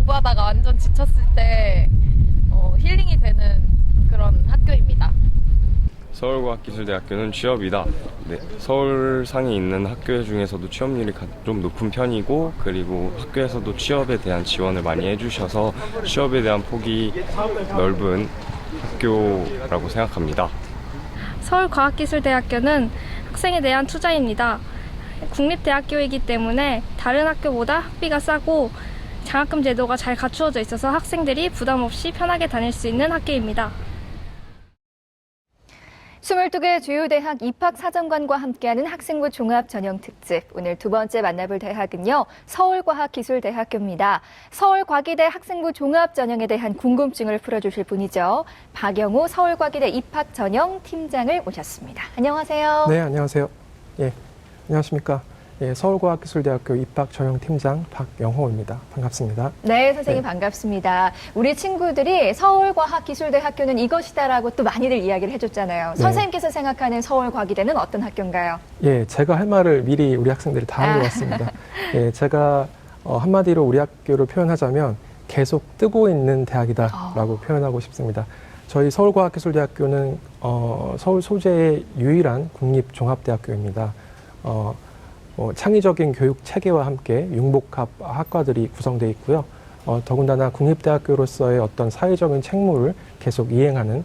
공부하다가 완전 지쳤을 때 힐링이 되는 그런 학교입니다. 서울과학기술대학교는 취업이다. 네, 서울상에 있는 학교 중에서도 취업률이 좀 높은 편이고, 그리고 학교에서도 취업에 대한 지원을 많이 해주셔서 취업에 대한 폭이 넓은 학교라고 생각합니다. 서울과학기술대학교는 학생에 대한 투자입니다. 국립대학교이기 때문에 다른 학교보다 학비가 싸고 장학금 제도가 잘 갖추어져 있어서 학생들이 부담 없이 편하게 다닐 수 있는 학교입니다. 22개 주요 대학 입학 사정관과 함께하는 학생부 종합 전형 특집. 오늘 두 번째 만나볼 대학은요, 서울과학기술대학교입니다. 서울과기대 학생부 종합 전형에 대한 궁금증을 풀어주실 분이죠. 박영호 서울과기대 입학 전형 팀장을 모셨습니다. 안녕하세요. 네, 안녕하세요. 예, 안녕하십니까. 예, 서울과학기술대학교 입학 전형 팀장 박영호입니다. 반갑습니다. 네, 선생님 반갑습니다. 우리 친구들이 서울과학기술대학교는 이것이다라고 또 많이들 이야기를 해줬잖아요. 네. 선생님께서 생각하는 서울과기대는 어떤 학교인가요? 예, 제가 할 말을 미리 우리 학생들이 다 한 것 같습니다. 예, 제가 한마디로 우리 학교를 표현하자면 계속 뜨고 있는 대학이다라고 표현하고 싶습니다. 저희 서울과학기술대학교는 서울 소재의 유일한 국립종합대학교입니다. 창의적인 교육 체계와 함께 융복합 학과들이 구성되어 있고요. 더군다나 국립대학교로서의 어떤 사회적인 책무를 계속 이행하는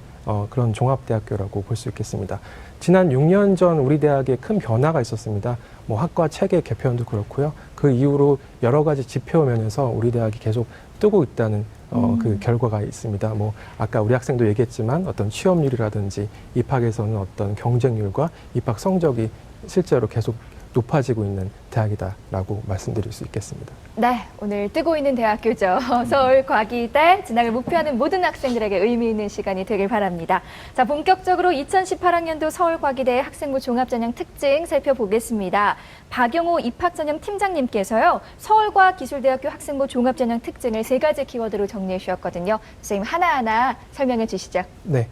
그런 종합대학교라고 볼 수 있겠습니다. 지난 6년 전 우리 대학에 큰 변화가 있었습니다. 뭐 학과 체계 개편도 그렇고요. 그 이후로 여러 가지 지표 면에서 우리 대학이 계속 뜨고 있다는 그 결과가 있습니다. 뭐 아까 우리 학생도 얘기했지만 어떤 취업률이라든지 입학에서는 어떤 경쟁률과 입학 성적이 실제로 계속 높아지고 있는 대학이다라고 말씀드릴 수 있겠습니다. 네, 오늘 뜨고 있는 대학교죠. 서울과기대 진학을 목표하는 모든 학생들에게 의미 있는 시간이 되길 바랍니다. 자, 본격적으로 2018학년도 서울과기대 학생부 종합전형 특징 살펴보겠습니다. 박영호 입학전형 팀장님께서요, 서울과학기술대학교 학생부 종합전형 특징을 3가지 키워드로 정리해 주셨거든요. 선생님 하나하나 설명해 주시죠. 네.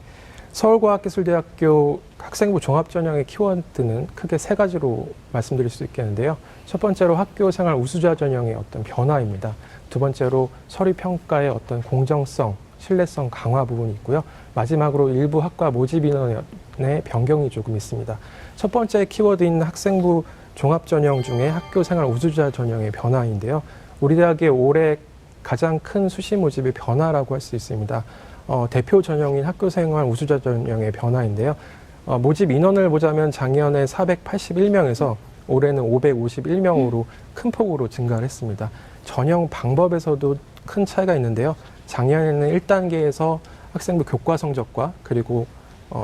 서울과학기술대학교 학생부 종합전형의 키워드는 크게 3가지로 말씀드릴 수 있겠는데요. 첫 번째로 학교생활 우수자 전형의 어떤 변화입니다. 두 번째로 서류평가의 어떤 공정성, 신뢰성 강화 부분이 있고요. 마지막으로 일부 학과 모집 인원의 변경이 조금 있습니다. 첫 번째 키워드인 학생부 종합전형 중에 학교생활 우수자 전형의 변화인데요. 우리 대학의 올해 가장 큰 수시 모집의 변화라고 할 수 있습니다. 대표 전형인 학교생활 우수자 전형의 변화인데요. 모집 인원을 보자면 작년에 481명에서 올해는 551명으로 큰 폭으로 증가를 했습니다. 전형 방법에서도 큰 차이가 있는데요. 작년에는 1단계에서 학생부 교과 성적과 그리고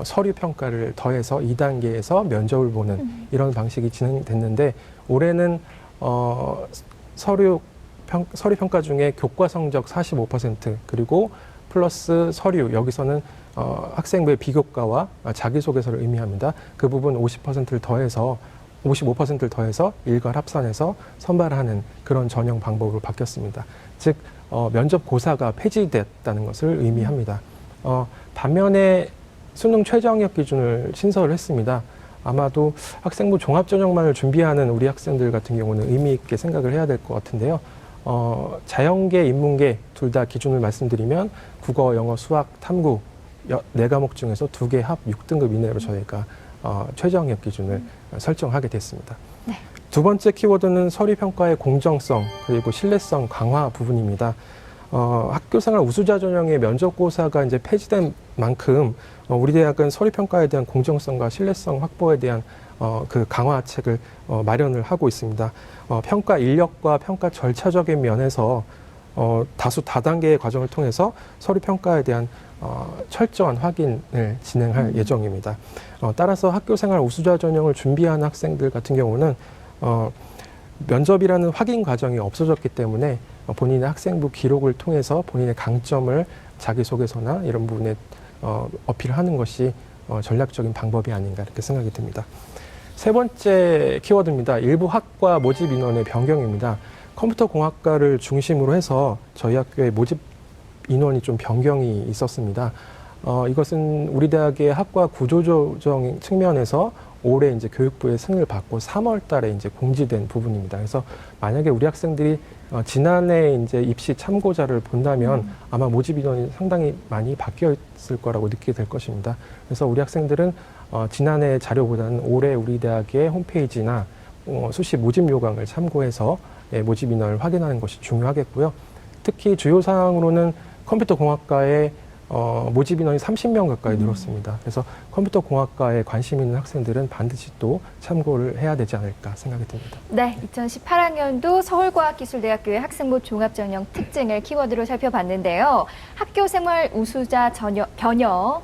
서류 평가를 더해서 2단계에서 면접을 보는 이런 방식이 진행됐는데, 올해는 서류 평가 중에 교과 성적 45% 그리고 플러스 서류, 여기서는 학생부의 비교과와 자기소개서를 의미합니다. 그 부분 50%를 더해서 55%를 더해서 일괄 합산해서 선발하는 그런 전형 방법으로 바뀌었습니다. 즉 면접 고사가 폐지됐다는 것을 의미합니다. 반면에 수능 최저학력 기준을 신설을 했습니다. 아마도 학생부 종합전형만을 준비하는 우리 학생들 같은 경우는 의미 있게 생각을 해야 될 것 같은데요. 자연계, 인문계 둘 다 기준을 말씀드리면 국어, 영어, 수학, 탐구 4과목 중에서 2개 합 6등급 이내로 저희가 최저학력 기준을 설정하게 됐습니다. 네. 두 번째 키워드는 서류평가의 공정성 그리고 신뢰성 강화 부분입니다. 학교생활 우수자 전형의 면접고사가 이제 폐지된 만큼 우리 대학은 서류평가에 대한 공정성과 신뢰성 확보에 대한 그 강화책을 마련을 하고 있습니다. 평가 인력과 평가 절차적인 면에서 다수 다단계의 과정을 통해서 서류평가에 대한 철저한 확인을 진행할 예정입니다. 따라서 학교생활 우수자 전형을 준비하는 학생들 같은 경우는 면접이라는 확인 과정이 없어졌기 때문에 본인의 학생부 기록을 통해서 본인의 강점을 자기소개서나 이런 부분에 어필하는 것이 전략적인 방법이 아닌가 이렇게 생각이 듭니다. 세 번째 키워드입니다. 일부 학과 모집 인원의 변경입니다. 컴퓨터공학과를 중심으로 해서 저희 학교의 모집 인원이 좀 변경이 있었습니다. 이것은 우리 대학의 학과 구조조정 측면에서 올해 이제 교육부의 승인을 받고 3월 달에 이제 공지된 부분입니다. 그래서 만약에 우리 학생들이 지난해 이제 입시 참고자를 본다면 아마 모집 인원이 상당히 많이 바뀌어 있을 거라고 느끼게 될 것입니다. 그래서 우리 학생들은 지난해 자료보다는 올해 우리 대학의 홈페이지나 수시 모집 요강을 참고해서 모집 인원을 확인하는 것이 중요하겠고요. 특히 주요 사항으로는 컴퓨터 공학과의 모집 인원이 30명 가까이 늘었습니다. 그래서 컴퓨터 공학과에 관심 있는 학생들은 반드시 또 참고를 해야 되지 않을까 생각이 듭니다. 네, 2018학년도 서울과학기술대학교의 학생부 종합전형 특징을 키워드로 살펴봤는데요. 학교 생활 우수자 전형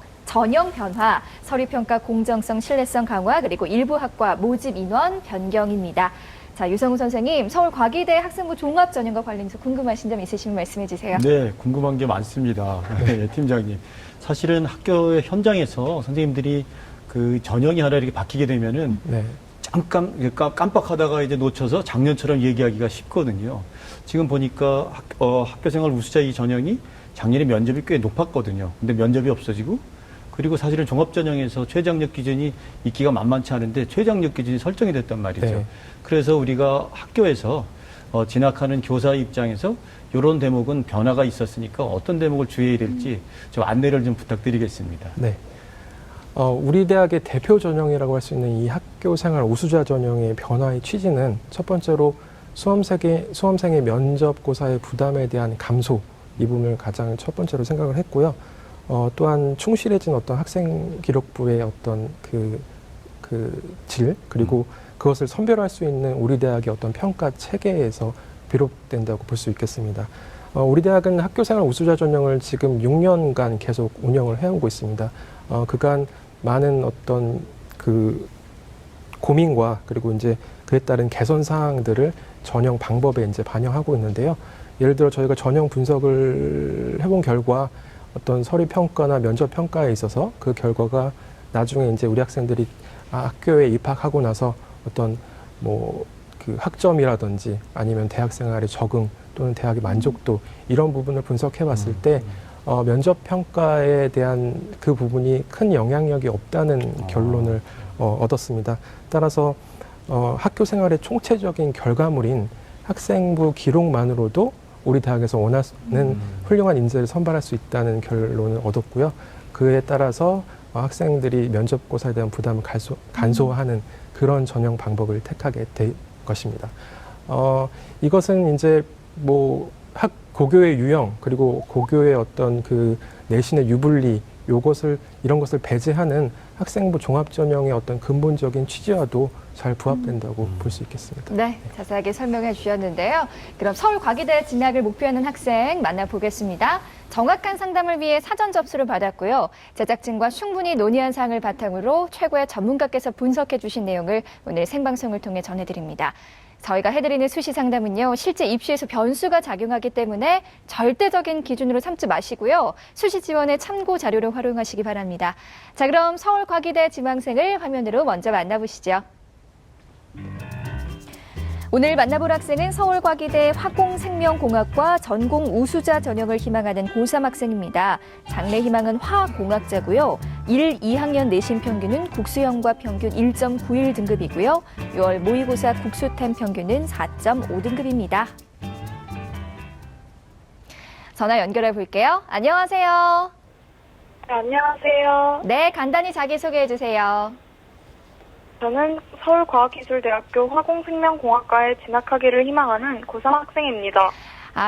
변화, 서류평가 공정성, 신뢰성 강화, 그리고 일부 학과 모집 인원 변경입니다. 자, 유성우 선생님, 서울과기대 학생부 종합전형과 관련해서 궁금하신 점 있으시면 말씀해 주세요. 네, 궁금한 게 많습니다. 네, 팀장님. 사실은 학교의 현장에서 선생님들이 그 전형이 하나 이렇게 바뀌게 되면은 네. 잠깐 깜빡하다가 이제 놓쳐서 작년처럼 얘기하기가 쉽거든요. 지금 보니까 학교생활 우수자 이 전형이 작년에 면접이 꽤 높았거든요. 근데 면접이 없어지고, 그리고 사실은 종합전형에서 최저학력 기준이 있기가 만만치 않은데 최저학력 기준이 설정이 됐단 말이죠. 네. 그래서 우리가 학교에서 진학하는 교사 입장에서 이런 대목은 변화가 있었으니까 어떤 대목을 주의해야 될지 좀 안내를 좀 부탁드리겠습니다. 네. 우리 대학의 대표 전형이라고 할 수 있는 이 학교 생활 우수자 전형의 변화의 취지는 첫 번째로 수험생의 면접고사의 부담에 대한 감소, 이 부분을 가장 첫 번째로 생각을 했고요. 또한 충실해진 어떤 학생 기록부의 어떤 그 질, 그리고 그것을 선별할 수 있는 우리 대학의 어떤 평가 체계에서 비롯된다고 볼 수 있겠습니다. 우리 대학은 학교생활 우수자 전형을 지금 6년간 계속 운영을 해오고 있습니다. 그간 많은 어떤 그 고민과 그리고 이제 그에 따른 개선 사항들을 전형 방법에 이제 반영하고 있는데요. 예를 들어 저희가 전형 분석을 해본 결과 어떤 서류 평가나 면접 평가에 있어서 그 결과가 나중에 이제 우리 학생들이 학교에 입학하고 나서 어떤 그 학점이라든지 아니면 대학 생활의 적응 또는 대학의 만족도 이런 부분을 분석해 봤을 때 면접 평가에 대한 그 부분이 큰 영향력이 없다는 결론을 얻었습니다. 따라서 학교 생활의 총체적인 결과물인 학생부 기록만으로도 우리 대학에서 원하는 훌륭한 인재를 선발할 수 있다는 결론을 얻었고요. 그에 따라서 학생들이 면접고사에 대한 부담을 간소화하는 그런 전형 방법을 택하게 될 것입니다. 이것은 이제 고교의 유형 그리고 고교의 어떤 그 내신의 유불리 이런 것을 배제하는 학생부 종합전형의 어떤 근본적인 취지와도 잘 부합된다고 볼 수 있겠습니다. 네, 자세하게 설명해 주셨는데요. 그럼 서울과기대 진학을 목표하는 학생 만나보겠습니다. 정확한 상담을 위해 사전 접수를 받았고요. 제작진과 충분히 논의한 사항을 바탕으로 최고의 전문가께서 분석해 주신 내용을 오늘 생방송을 통해 전해드립니다. 저희가 해드리는 수시 상담은요, 실제 입시에서 변수가 작용하기 때문에 절대적인 기준으로 삼지 마시고요. 수시 지원의 참고 자료로 활용하시기 바랍니다. 자, 그럼 서울과기대 지망생을 화면으로 먼저 만나보시죠. 오늘 만나볼 학생은 서울과기대 화공생명공학과 전공 우수자 전형을 희망하는 고3 학생입니다. 장래 희망은 화학공학자고요. 1, 2학년 내신 평균은 국수형과 평균 1.91 등급이고요. 6월 모의고사 국수템 평균은 4.5등급입니다. 전화 연결해 볼게요. 안녕하세요. 네, 안녕하세요. 네, 간단히 자기소개해 주세요. 저는 서울과학기술대학교 화공생명공학과에 진학하기를 희망하는 고3 학생입니다.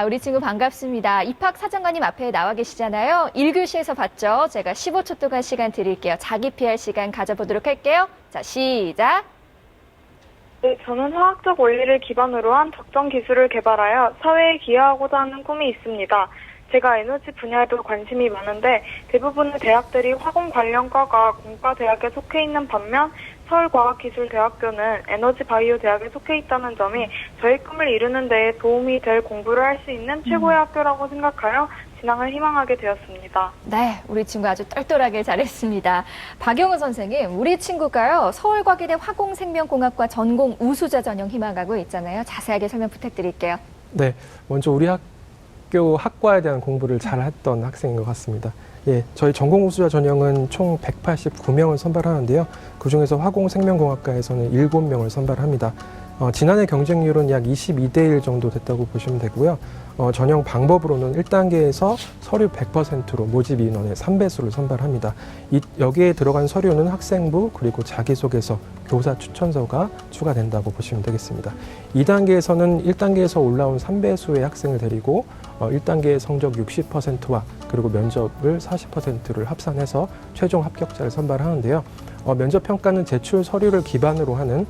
우리 친구 반갑습니다. 입학사정관님 앞에 나와 계시잖아요. 1교시에서 봤죠? 제가 15초 동안 시간 드릴게요. 자기 PR 시간 가져보도록 할게요. 자, 시작. 네, 저는 화학적 원리를 기반으로 한 적정 기술을 개발하여 사회에 기여하고자 하는 꿈이 있습니다. 제가 에너지 분야에도 관심이 많은데 대부분의 대학들이 화공 관련 과가 공과 대학에 속해 있는 반면 서울과학기술대학교는 에너지 바이오 대학에 속해 있다는 점이 저희 꿈을 이루는 데에 도움이 될 공부를 할 수 있는 최고의 학교라고 생각하여 진학을 희망하게 되었습니다. 네, 우리 친구 아주 똘똘하게 잘했습니다. 박영우 선생님, 우리 친구가요, 서울과기대 화공생명공학과 전공 우수자 전형 희망하고 있잖아요. 자세하게 설명 부탁드릴게요. 네, 먼저 우리 학교 학과에 대한 공부를 잘 했던 학생인 것 같습니다. 예, 저희 전공 우수자 전형은 총 189명을 선발하는데요. 그중에서 화공생명공학과에서는 7명을 선발합니다. 지난해 경쟁률은 약 22대 1 정도 됐다고 보시면 되고요. 전형 방법으로는 1단계에서 서류 100%로 모집 인원의 3배수를 선발합니다. 여기에 들어간 서류는 학생부 그리고 자기소개서, 교사 추천서가 추가된다고 보시면 되겠습니다. 2단계에서는 1단계에서 올라온 3배수의 학생을 데리고 1단계의 성적 60%와 그리고 면접을 40%를 합산해서 최종 합격자를 선발하는데요. 면접 평가는 제출 서류를 기반으로 하는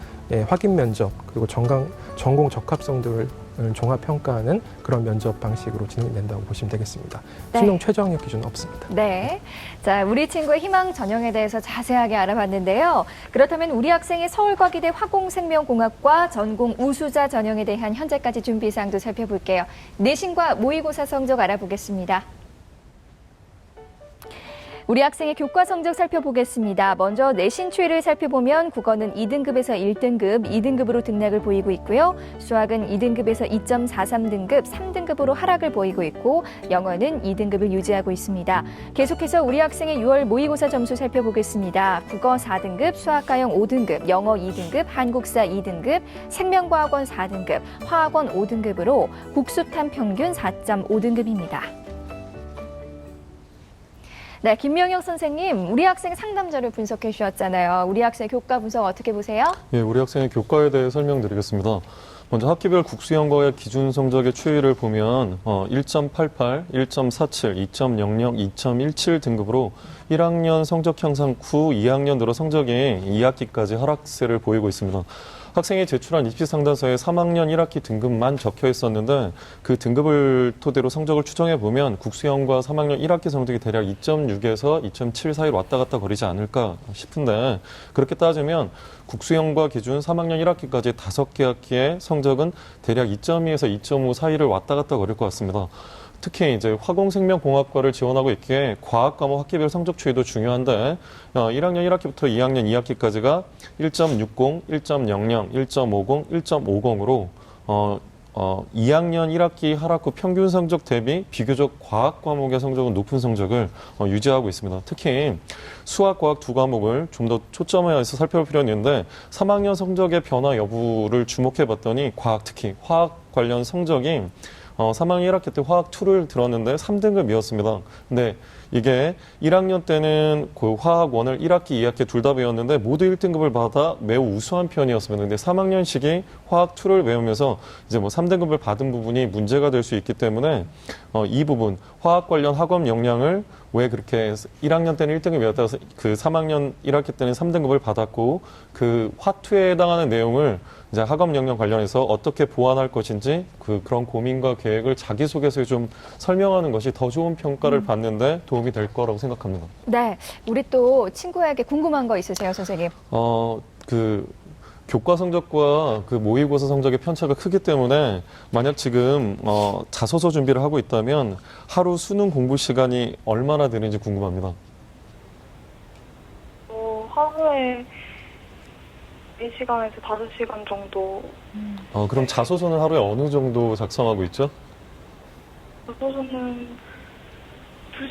확인 면접 그리고 전공 적합성 등을 종합 평가하는 그런 면접 방식으로 진행된다고 보시면 되겠습니다. 네. 수능 최저 학력 기준은 없습니다. 네. 자, 우리 친구의 희망 전형에 대해서 자세하게 알아봤는데요. 그렇다면 우리 학생의 서울과기대 화공생명공학과 전공 우수자 전형에 대한 현재까지 준비 사항도 살펴볼게요. 내신과 모의고사 성적 알아보겠습니다. 우리 학생의 교과 성적 살펴보겠습니다. 먼저 내신 추이를 살펴보면 국어는 2등급에서 1등급, 2등급으로 등락을 보이고 있고요. 수학은 2등급에서 2.43등급, 3등급으로 하락을 보이고 있고 영어는 2등급을 유지하고 있습니다. 계속해서 우리 학생의 6월 모의고사 점수 살펴보겠습니다. 국어 4등급, 수학과형 5등급, 영어 2등급, 한국사 2등급, 생명과학원 4등급, 화학원 5등급으로 국수탄 평균 4.5등급입니다. 네, 김명혁 선생님, 우리 학생 상담자를 분석해 주셨잖아요. 우리 학생 교과 분석 어떻게 보세요? 예, 우리 학생의 교과에 대해 설명드리겠습니다. 먼저 학기별 국수형과의 기준 성적의 추이를 보면 1.88, 1.47, 2.00, 2.17 등급으로 1학년 성적 향상 후 2학년 들어 성적이 2학기까지 하락세를 보이고 있습니다. 학생이 제출한 입시상담서에 3학년 1학기 등급만 적혀 있었는데 그 등급을 토대로 성적을 추정해 보면 국수형과 3학년 1학기 성적이 대략 2.6에서 2.7 사이로 왔다 갔다 거리지 않을까 싶은데 그렇게 따지면 국수형과 기준 3학년 1학기까지 5개 학기의 성적은 대략 2.2에서 2.5 사이를 왔다 갔다 거릴 것 같습니다. 특히 이제 화공생명공학과를 지원하고 있기에 과학 과목 학기별 성적 추이도 중요한데 1학년 1학기부터 2학년 2학기까지가 1.60, 1.00, 1.50, 1.50으로 2학년 1학기 하락 후 평균 성적 대비 비교적 과학 과목의 성적은 높은 성적을 유지하고 있습니다. 특히 수학, 과학 두 과목을 좀 더 초점화해서 살펴볼 필요는 있는데 3학년 성적의 변화 여부를 주목해 봤더니 과학 특히 화학 관련 성적이 3학년 1학기 때 화학 2를 들었는데 3등급이었습니다. 근데 이게 1학년 때는 그 화학 1을 1학기, 2학기 둘 다 배웠는데 모두 1등급을 받아 매우 우수한 편이었습니다. 근데 3학년식이 화학 2를 배우면서 이제 뭐 3등급을 받은 부분이 문제가 될 수 있기 때문에 이 부분 화학 관련 학업 역량을 왜 그렇게 1학년 때는 1등급 배웠다가 그 3학년 1학기 때는 3등급을 받았고 그 화2에 해당하는 내용을 이제 학업 역량 관련해서 어떻게 보완할 것인지 그런 고민과 계획을 자기소개서에 좀 설명하는 것이 더 좋은 평가를 받는데 도움이 될 거라고 생각합니다. 네, 우리 또 친구에게 궁금한 거 있으세요, 선생님? 교과 성적과 그 모의고사 성적의 편차가 크기 때문에 만약 지금 자소서 준비를 하고 있다면 하루 수능 공부 시간이 얼마나 되는지 궁금합니다. 하루에 4시간에서 5시간 정도. 그럼 자소서는 하루에 어느 정도 작성하고 있죠? 자소서는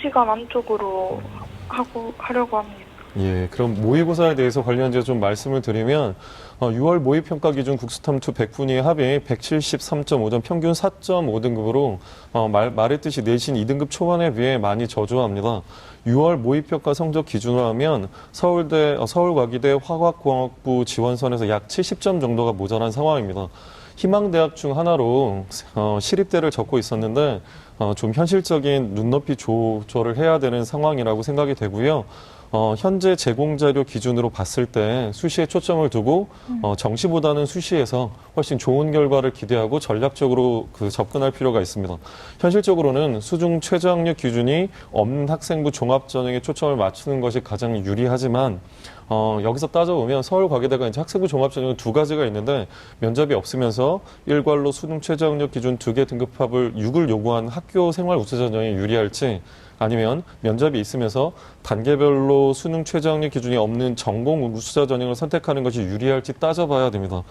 2시간 안쪽으로 하려고 합니다. 예, 그럼 모의고사에 대해서 관련해서 좀 말씀을 드리면 6월 모의평가 기준 국수탐투 100분위의 합이 173.5점, 평균 4.5등급으로 말했듯이 내신 2등급 초반에 비해 많이 저조합니다. 6월 모의평가 성적 기준으로 하면 서울과기대 화학공학부 지원선에서 약 70점 정도가 모자란 상황입니다. 희망대학 중 하나로 시립대를 적고 있었는데 좀 현실적인 눈높이 조절을 해야 되는 상황이라고 생각이 되고요. 현재 제공자료 기준으로 봤을 때 수시에 초점을 두고 정시보다는 수시에서 훨씬 좋은 결과를 기대하고 전략적으로 접근할 필요가 있습니다. 현실적으로는 수중 최저학력 기준이 없는 학생부 종합전형에 초점을 맞추는 것이 가장 유리하지만 여기서 따져보면 서울과기대가 이제 학생부 종합전형은 두 가지가 있는데 면접이 없으면서 일괄로 수능 최저학력 기준 2개 등급합을 6을 요구한 학교 생활 우수전형이 유리할지 아니면 면접이 있으면서 단계별로 수능 최저학력 기준이 없는 전공 우수자 전형을 선택하는 것이 유리할지 따져봐야 됩니다.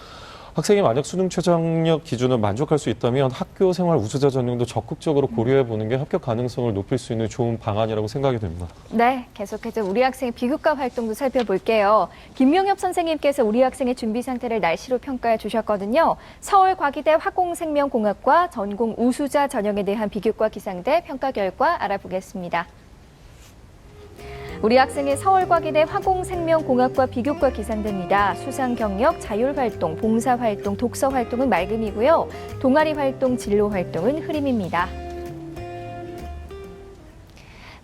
학생이 만약 수능 최저학력 기준을 만족할 수 있다면 학교 생활 우수자 전형도 적극적으로 고려해 보는 게 합격 가능성을 높일 수 있는 좋은 방안이라고 생각이 됩니다. 네, 계속해서 우리 학생의 비교과 활동도 살펴볼게요. 김명엽 선생님께서 우리 학생의 준비 상태를 날씨로 평가해 주셨거든요. 서울과기대 화공생명공학과 전공 우수자 전형에 대한 비교과 기상대 평가 결과 알아보겠습니다. 우리 학생의 서울과기대 화공생명공학과 비교과 기상대입니다. 수상경력, 자율활동, 봉사활동, 독서활동은 맑음이고요. 동아리활동, 진로활동은 흐림입니다.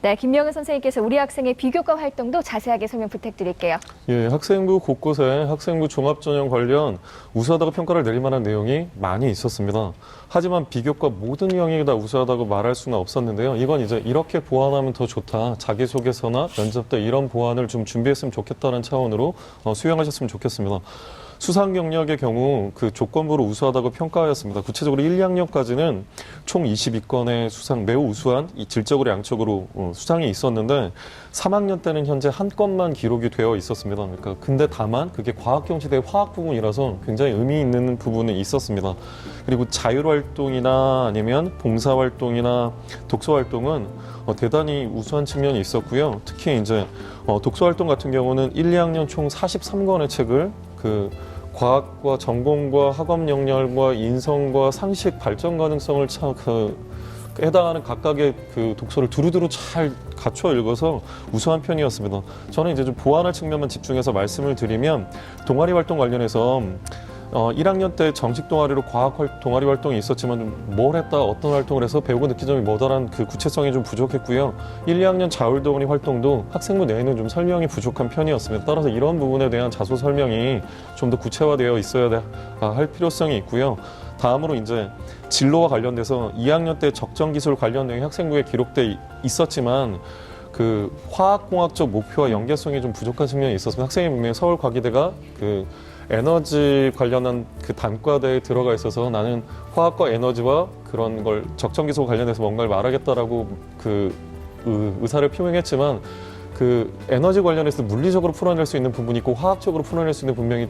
네, 김명은 선생님께서 우리 학생의 비교과 활동도 자세하게 설명 부탁드릴게요. 예, 학생부 곳곳에 학생부 종합전형 관련 우수하다고 평가를 내릴 만한 내용이 많이 있었습니다. 하지만 비교과 모든 영역이 다 우수하다고 말할 수는 없었는데요. 이건 이제 이렇게 보완하면 더 좋다. 자기소개서나 면접 때 이런 보완을 좀 준비했으면 좋겠다는 차원으로 수용하셨으면 좋겠습니다. 수상 경력의 경우 그 조건부로 우수하다고 평가하였습니다. 구체적으로 1, 2학년까지는 총 22건의 수상 매우 우수한 질적으로 양적으로 수상이 있었는데 3학년 때는 현재 한 건만 기록이 되어 있었습니다. 그러니까 근데 다만 그게 과학경시대 화학 부분이라서 굉장히 의미 있는 부분이 있었습니다. 그리고 자율활동이나 아니면 봉사활동이나 독서활동은 대단히 우수한 측면이 있었고요. 특히 이제 독서활동 같은 경우는 1, 2학년 총 43권의 책을 과학과 전공과 학업 역량과 인성과 상식 발전 가능성을 해당하는 각각의 독서를 두루두루 잘 갖춰 읽어서 우수한 편이었습니다. 저는 이제 좀 보완할 측면만 집중해서 말씀을 드리면 동아리 활동 관련해서 1학년 때 정식 동아리로 과학 동아리 활동이 있었지만 뭘 했다, 어떤 활동을 해서 배우고 느낀 점이 뭐다라는 그 구체성이 좀 부족했고요. 1, 2학년 자율 동아리 활동도 학생부 내에는 좀 설명이 부족한 편이었습니다. 따라서 이런 부분에 대한 자소 설명이 좀 더 구체화되어 있어야 할 필요성이 있고요. 다음으로 이제 진로와 관련돼서 2학년 때 적정기술 관련 내용이 학생부에 기록돼 있었지만 그 화학공학적 목표와 연계성이 좀 부족한 측면이 있었습니다. 학생이 분명히 서울과기대가 에너지 관련한 그 단과대에 들어가 있어서 나는 화학과 에너지와 그런 걸 적정기술 관련해서 뭔가를 말하겠다라고 의사를 표명했지만 그 에너지 관련해서 물리적으로 풀어낼 수 있는 부분이 있고 화학적으로 풀어낼 수 있는 분명히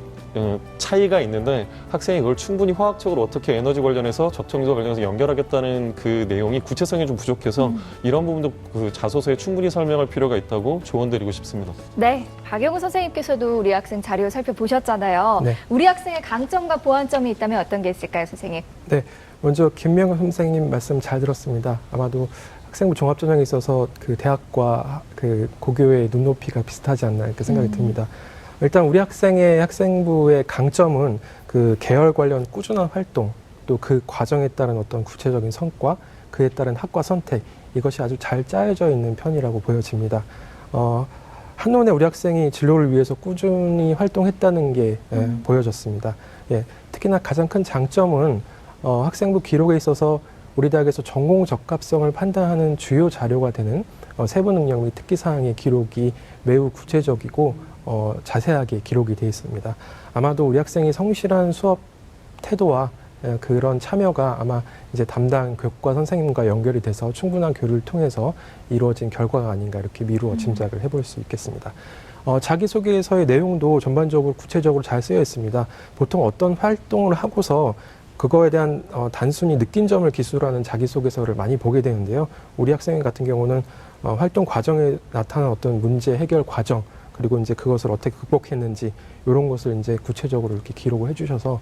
차이가 있는데 학생이 그걸 충분히 화학적으로 어떻게 에너지 관련해서 적정기술 관련해서 연결하겠다는 그 내용이 구체성이 좀 부족해서 이런 부분도 그 자소서에 충분히 설명할 필요가 있다고 조언드리고 싶습니다. 네, 박영우 선생님께서도 우리 학생 자료 살펴보셨잖아요. 네. 우리 학생의 강점과 보완점이 있다면 어떤 게 있을까요, 선생님? 네, 먼저 김명은 선생님 말씀 잘 들었습니다. 아마도 학생부 종합전형에 있어서 그 대학과 그 고교의 눈높이가 비슷하지 않나 이렇게 생각이 듭니다. 일단 우리 학생의 학생부의 강점은 그 계열 관련 꾸준한 활동, 또 그 과정에 따른 어떤 구체적인 성과, 그에 따른 학과 선택, 이것이 아주 잘 짜여져 있는 편이라고 보여집니다. 한눈에 우리 학생이 진로를 위해서 꾸준히 활동했다는 게 보여졌습니다. 예, 특히나 가장 큰 장점은 학생부 기록에 있어서 우리 대학에서 전공 적합성을 판단하는 주요 자료가 되는 세부 능력 및 특기 사항의 기록이 매우 구체적이고 자세하게 기록이 되어 있습니다. 아마도 우리 학생이 성실한 수업 태도와 그런 참여가 아마 이제 담당 교과 선생님과 연결이 돼서 충분한 교류를 통해서 이루어진 결과가 아닌가 이렇게 미루어 짐작을 해볼 수 있겠습니다. 자기소개서의 내용도 전반적으로 구체적으로 잘 쓰여 있습니다. 보통 어떤 활동을 하고서 그거에 대한 단순히 느낀 점을 기술하는 자기소개서를 많이 보게 되는데요. 우리 학생 같은 경우는 활동 과정에 나타난 어떤 문제 해결 과정, 그리고 이제 그것을 어떻게 극복했는지 이런 것을 이제 구체적으로 이렇게 기록을 해주셔서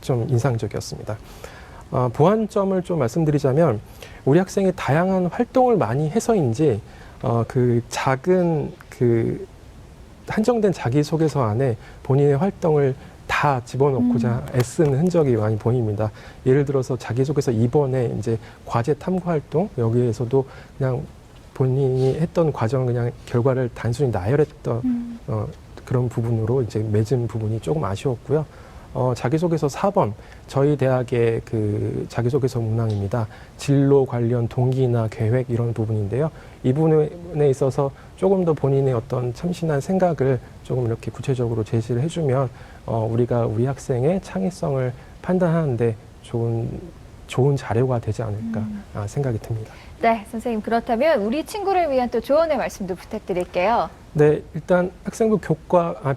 좀 인상적이었습니다. 보완점을 좀 말씀드리자면 우리 학생이 다양한 활동을 많이 해서인지 그 작은 그 한정된 자기소개서 안에 본인의 활동을 다 집어넣고자 애쓰는 흔적이 많이 보입니다. 예를 들어서 자기소개서 2번에 이제 과제 탐구 활동, 여기에서도 그냥 본인이 했던 과정 그냥 결과를 단순히 나열했던 그런 부분으로 이제 맺은 부분이 조금 아쉬웠고요. 자기소개서 4번, 저희 대학의 그 자기소개서 문항입니다. 진로 관련 동기나 계획 이런 부분인데요. 이 부분에 있어서 조금 더 본인의 어떤 참신한 생각을 조금 이렇게 구체적으로 제시를 해주면 우리가 우리 학생의 창의성을 판단하는데 좋은 좋은 자료가 되지 않을까 생각이 듭니다. 네, 선생님 그렇다면 우리 친구를 위한 또 조언의 말씀도 부탁드릴게요. 네, 일단 학생부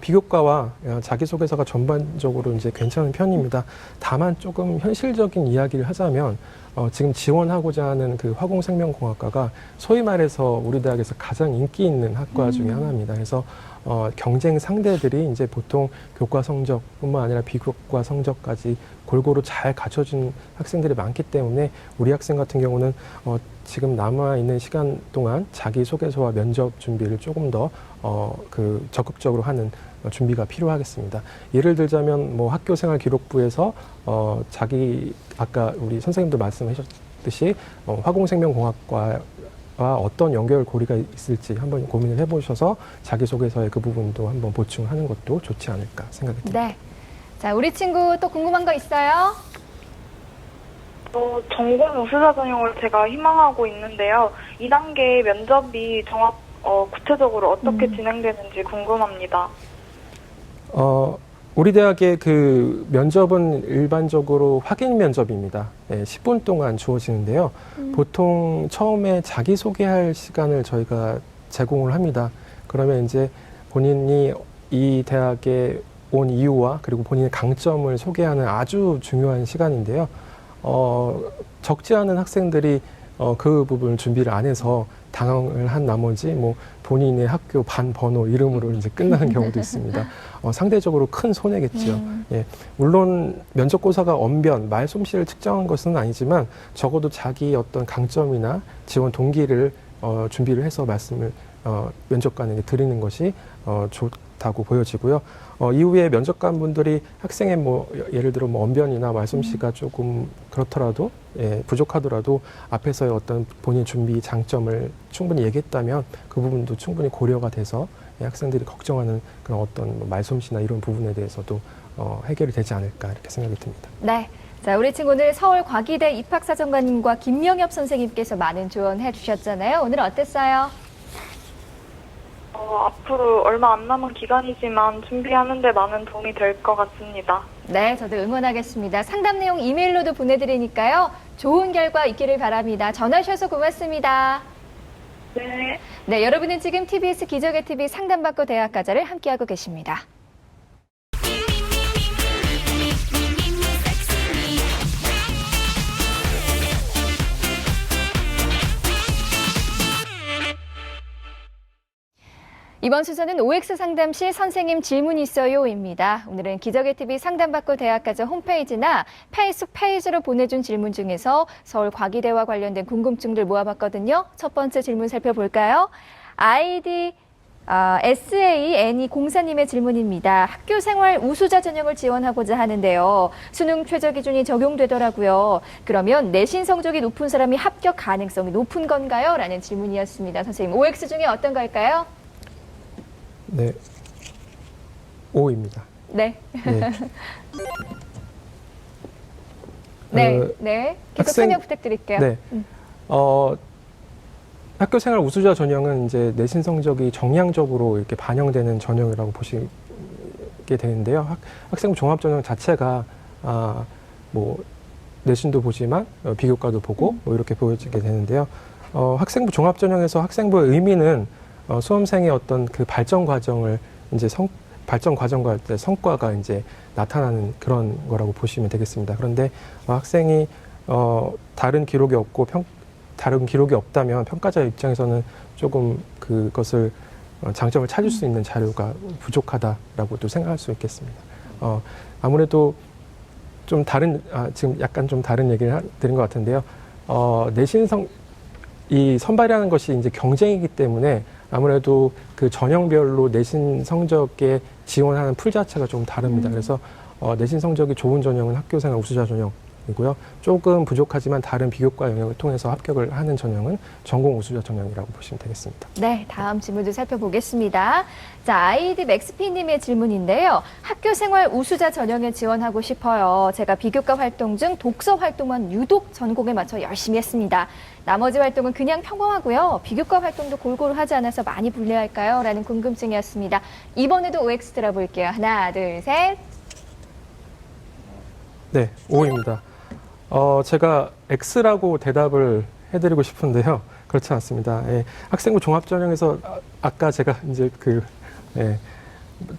비교과와 자기소개서가 전반적으로 이제 괜찮은 편입니다. 다만 조금 현실적인 이야기를 하자면 지금 지원하고자 하는 그 화공생명공학과가 소위 말해서 우리 대학에서 가장 인기 있는 학과 중에 하나입니다. 그래서 경쟁 상대들이 이제 보통 교과 성적뿐만 아니라 비교과 성적까지 골고루 잘 갖춰진 학생들이 많기 때문에 우리 학생 같은 경우는 지금 남아있는 시간 동안 자기소개서와 면접 준비를 조금 더 적극적으로 하는 준비가 필요하겠습니다. 예를 들자면 뭐 학교생활 기록부에서 아까 우리 선생님도 말씀하셨듯이 화공생명공학과와 어떤 연결고리가 있을지 한번 고민을 해보셔서 자기소개서의 그 부분도 한번 보충하는 것도 좋지 않을까 생각이 듭니다. 네. 자, 우리 친구 또 궁금한 거 있어요? 전공 우수자 전형을 제가 희망하고 있는데요. 2단계 면접이 구체적으로 어떻게 진행되는지 궁금합니다. 우리 대학의 그 면접은 일반적으로 확인 면접입니다. 10분 동안 주어지는데요. 보통 처음에 자기소개할 시간을 저희가 제공을 합니다. 그러면 이제 본인이 이 대학에 온 이유와 그리고 본인의 강점을 소개하는 아주 중요한 시간인데요. 적지 않은 학생들이 그 부분을 준비를 안 해서 당황을 한 나머지 뭐 본인의 학교 반 번호 이름으로 이제 끝나는 경우도 있습니다. 상대적으로 큰 손해겠죠. 예, 물론 면접고사가 언변, 말솜씨를 측정한 것은 아니지만 적어도 자기 어떤 강점이나 지원 동기를 준비를 해서 말씀을 면접관에게 드리는 것이 좋다고 보여지고요. 이후에 면접관분들이 학생의 뭐 예를 들어 뭐 언변이나 말솜씨가 조금 그렇더라도 부족하더라도 앞에서의 어떤 본인 준비 장점을 충분히 얘기했다면 그 부분도 충분히 고려가 돼서 학생들이 걱정하는 그런 어떤 말솜씨나 이런 부분에 대해서도 해결이 되지 않을까 이렇게 생각이 듭니다. 네. 자, 우리 친구 오늘 서울과기대 입학사정관님과 김명엽 선생님께서 많은 조언해 주셨잖아요. 오늘 어땠어요? 앞으로 얼마 안 남은 기간이지만 준비하는 데 많은 도움이 될 것 같습니다. 네, 저도 응원하겠습니다. 상담 내용 이메일로도 보내드리니까요. 좋은 결과 있기를 바랍니다. 전화 주셔서 고맙습니다. 네. 네, 여러분은 지금 TBS 기적의 TV 상담받고 대학가자를 함께하고 계십니다. 이번 순서는 OX 상담실 선생님 질문 있어요입니다. 오늘은 기적의 TV 상담받고 대학가자 홈페이지나 페이스북 페이지로 보내준 질문 중에서 서울과기대와 관련된 궁금증들 모아봤거든요. 첫 번째 질문 살펴볼까요? 아이디 SAN이04님의 질문입니다. 학교생활 우수자 전형을 지원하고자 하는데요. 수능 최저 기준이 적용되더라고요. 그러면 내신 성적이 높은 사람이 합격 가능성이 높은 건가요? 라는 질문이었습니다. 선생님, OX 중에 어떤 걸까요? 네, O입니다. 네. 네. 네, 네. 계속 설명 부탁드릴게요. 네. 학교생활 우수자 전형은 이제 내신 성적이 정량적으로 이렇게 반영되는 전형이라고 보시게 되는데요. 학생부 종합 전형 자체가 뭐 내신도 보지만 비교과도 보고 뭐 이렇게 보여지게 되는데요. 학생부 종합 전형에서 학생부의 의미는 수험생의 어떤 그 발전 과정을 이제 발전 과정과 할 때 성과가 이제 나타나는 그런 거라고 보시면 되겠습니다. 그런데 학생이 다른 기록이 없다면 평가자 입장에서는 조금 그것을 장점을 찾을 수 있는 자료가 부족하다라고도 생각할 수 있겠습니다. 아무래도 좀 지금 약간 좀 다른 얘기를 드린 것 같은데요. 이 선발이라는 것이 이제 경쟁이기 때문에 아무래도 그 전형별로 내신 성적에 지원하는 풀 자체가 좀 다릅니다. 그래서 내신 성적이 좋은 전형은 학교생활 우수자 전형이고요. 조금 부족하지만 다른 비교과 영역을 통해서 합격을 하는 전형은 전공 우수자 전형이라고 보시면 되겠습니다. 네, 다음 질문도 살펴보겠습니다. 자, 아이디 맥스피님의 질문인데요. 학교생활 우수자 전형에 지원하고 싶어요. 제가 비교과 활동 중 독서 활동만 유독 전공에 맞춰 열심히 했습니다. 나머지 활동은 그냥 평범하고요. 비교과 활동도 골고루 하지 않아서 많이 불리할까요? 라는 궁금증이었습니다. 이번에도 OX 들어볼게요. 하나, 둘, 셋. 네, O입니다. 제가 X라고 대답을 해드리고 싶은데요. 그렇지 않습니다. 예, 학생부 종합전형에서 아까 제가 이제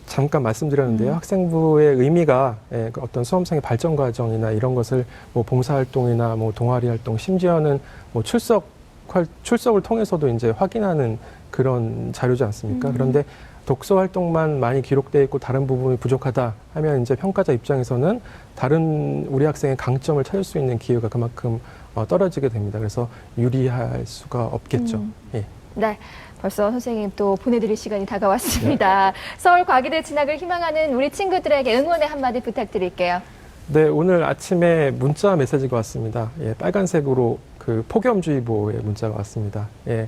잠깐 말씀드렸는데요. 학생부의 의미가 그 어떤 수험생의 발전 과정이나 이런 것을 뭐 봉사활동이나 뭐 동아리 활동, 심지어는 뭐 출석을 통해서도 이제 확인하는 그런 자료지 않습니까? 그런데 독서 활동만 많이 기록되어 있고 다른 부분이 부족하다 하면 이제 평가자 입장에서는 다른 우리 학생의 강점을 찾을 수 있는 기회가 그만큼 떨어지게 됩니다. 그래서 유리할 수가 없겠죠. 예. 네. 벌써 선생님 또 보내드릴 시간이 다가왔습니다. 서울과기대 진학을 희망하는 우리 친구들에게 응원의 한마디 부탁드릴게요. 네, 오늘 아침에 문자 메시지가 왔습니다. 예, 빨간색으로 그 폭염주의보의 문자가 왔습니다. 예,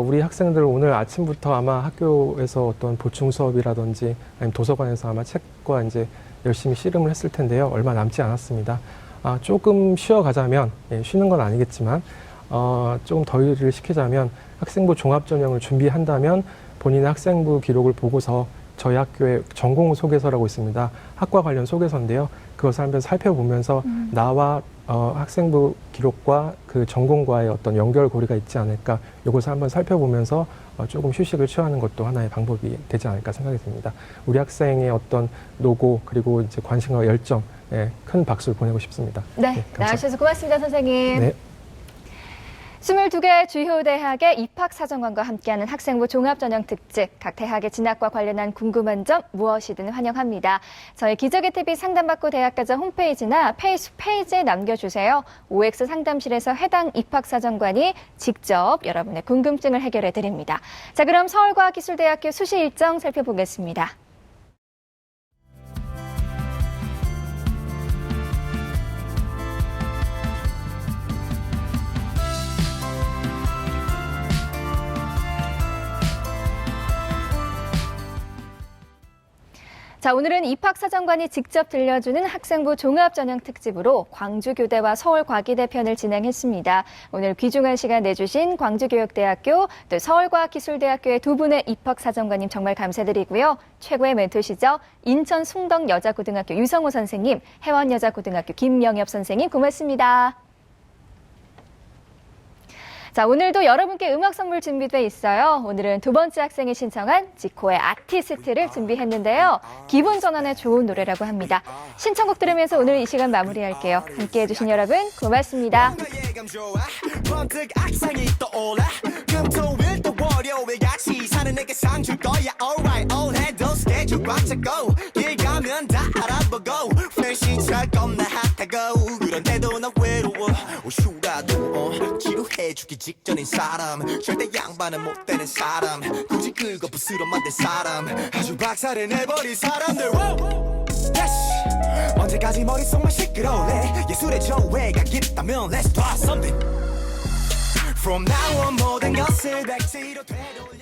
우리 학생들 오늘 아침부터 아마 학교에서 어떤 보충 수업이라든지 아니면 도서관에서 아마 책과 이제 열심히 씨름을 했을 텐데요. 얼마 남지 않았습니다. 조금 쉬어가자면, 쉬는 건 아니겠지만, 조금 더위를 식히자면 학생부 종합전형을 준비한다면 본인의 학생부 기록을 보고서 저희 학교의 전공 소개서라고 있습니다. 학과 관련 소개서인데요. 그것을 한번 살펴보면서 나와 학생부 기록과 그 전공과의 어떤 연결고리가 있지 않을까, 이것을 한번 살펴보면서 조금 휴식을 취하는 것도 하나의 방법이 되지 않을까 생각이 듭니다. 우리 학생의 어떤 노고 그리고 이제 관심과 열정, 큰 박수를 보내고 싶습니다. 네, 나와주셔서 고맙습니다, 선생님. 네. 22개 주요 대학의 입학사정관과 함께하는 학생부 종합전형 특집, 각 대학의 진학과 관련한 궁금한 점 무엇이든 환영합니다. 저희 기적의 TV 상담받고 대학가자 홈페이지나 페이스북 페이지에 남겨주세요. OX 상담실에서 해당 입학사정관이 직접 여러분의 궁금증을 해결해 드립니다. 자, 그럼 서울과학기술대학교 수시 일정 살펴보겠습니다. 자, 오늘은 입학사정관이 직접 들려주는 학생부 종합전형 특집으로 광주교대와 서울과기대 편을 진행했습니다. 오늘 귀중한 시간 내주신 광주교육대학교 또 서울과학기술대학교의 두 분의 입학사정관님 정말 감사드리고요. 최고의 멘토시죠. 인천 숭덕여자고등학교 유성호 선생님, 해원여자고등학교 김명엽 선생님 고맙습니다. 자, 오늘도 여러분께 음악 선물 준비돼 있어요. 오늘은 두 번째 학생이 신청한 지코의 아티스트를 준비했는데요. 기분 전환에 좋은 노래라고 합니다. 신청곡 들으면서 오늘 이 시간 마무리할게요. 함께해 주신 여러분 고맙습니다. 지루해주기 직전인 사람 절대 양반은 못 되는 사람 굳이 긁어 부스러 만든 사람 아주 박살을 내버린 사람들 yes! 언제까지 머릿속만 시끄러울래 예술의 조회가 있다면 Let's try something From now on 모든 것을 백지로 되돌려